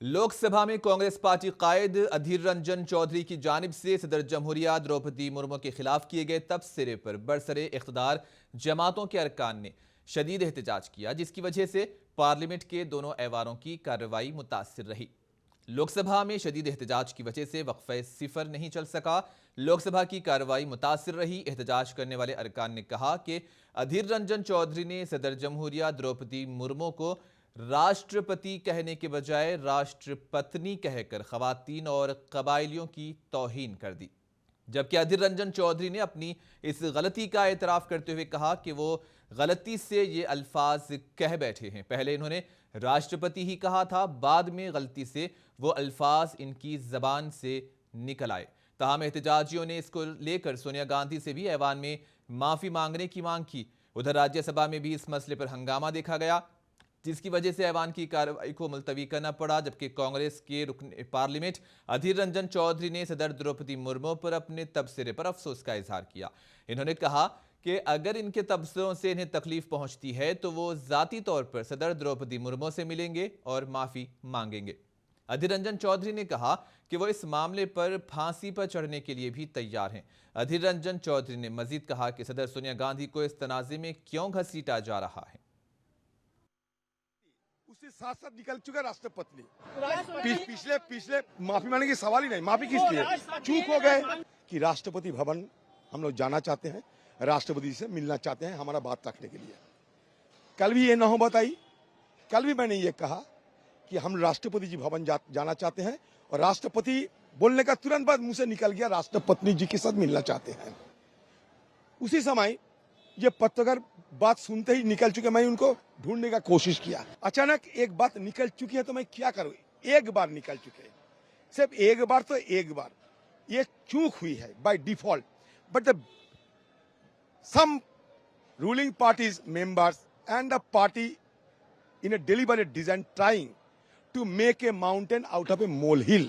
लोकसभा में कांग्रेस पार्टी कायद अधीर रंजन चौधरी की जानिब से सदर जमहूरिया द्रौपदी मुर्मू के खिलाफ किए गए तबसरे पर बरसरे इख्तिदार जमातों के अरकान ने शदीद एहतजाज किया, जिसकी वजह से पार्लियामेंट के दोनों ऐवारों की कार्रवाई मुतासिर रही। लोकसभा में शदीद एहतजाज की वजह से वक्फे सिफर नहीं चल सका। लोकसभा की कार्रवाई मुतासिर रही। एहतजाज करने वाले अरकान ने कहा कि अधीर रंजन चौधरी ने सदर जमहूरिया द्रौपदी मुर्मू को राष्ट्रपति कहने के बजाय राष्ट्रपत्नी कहकर खवातीन और कबाइलियों की तौहीन कर दी। जबकि अधीर रंजन चौधरी ने अपनी इस गलती का एतराफ़ करते हुए कहा कि वो गलती से ये अल्फाज कह बैठे हैं। पहले इन्होंने राष्ट्रपति ही कहा था, बाद में गलती से वो अल्फाज इनकी ज़बान से निकल आए। ताहम एहतजाजियों ने इसको लेकर सोनिया गांधी से भी ऐवान में माफ़ी मांगने की मांग की। उधर राज्यसभा में भी इस मसले पर हंगामा देखा गया, जिसकी वजह से ऐवान की कार्रवाई को मुलतवी करना पड़ा। जबकि कांग्रेस के रुकन पार्लियामेंट अधीर रंजन चौधरी ने सदर द्रौपदी मुर्मू पर अपने तबसरे पर अफसोस का इजहार किया। इन्होंने कहा कि अगर इनके तबसरों से इन्हें तकलीफ पहुंचती है तो वो ज़ाती तौर पर सदर द्रौपदी मुर्मू से मिलेंगे और माफ़ी मांगेंगे। अधीर रंजन चौधरी ने कहा कि वो इस मामले पर फांसी पर चढ़ने के लिए भी तैयार हैं। अधीर रंजन चौधरी ने मजीद कहा कि सदर सोनिया गांधी को इस तनाज़े में क्यों घसीटा जा रहा है। उससे साथ साथ निकल चुका राष्ट्रपति पिछले माफी मांगने की सवाल ही नहीं। माफी किस लिए? चूक हो गए कि राष्ट्रपति भवन हम लोग जाना चाहते हैं, राष्ट्रपति से मिलना चाहते हैं हमारा बात रखने के लिए। कल भी ये नौबत आई। कल भी मैंने ये कहा कि हम राष्ट्रपति जी भवन जाना चाहते हैं और राष्ट्रपति बोलने का तुरंत बाद मुंह से निकल गया राष्ट्रपत्नी जी के साथ मिलना चाहते हैं। उसी समय ये पत्रकार बात सुनते ही निकल चुके। मैं उनको ढूंढने का कोशिश किया। अचानक एक बात निकल चुकी है तो मैं क्या करूं? एक बार निकल चुके, सिर्फ एक बार तो एक बार ये चूक हुई है by default. But the some ruling parties members and the party in a deliberate design trying to make a mountain out of a molehill.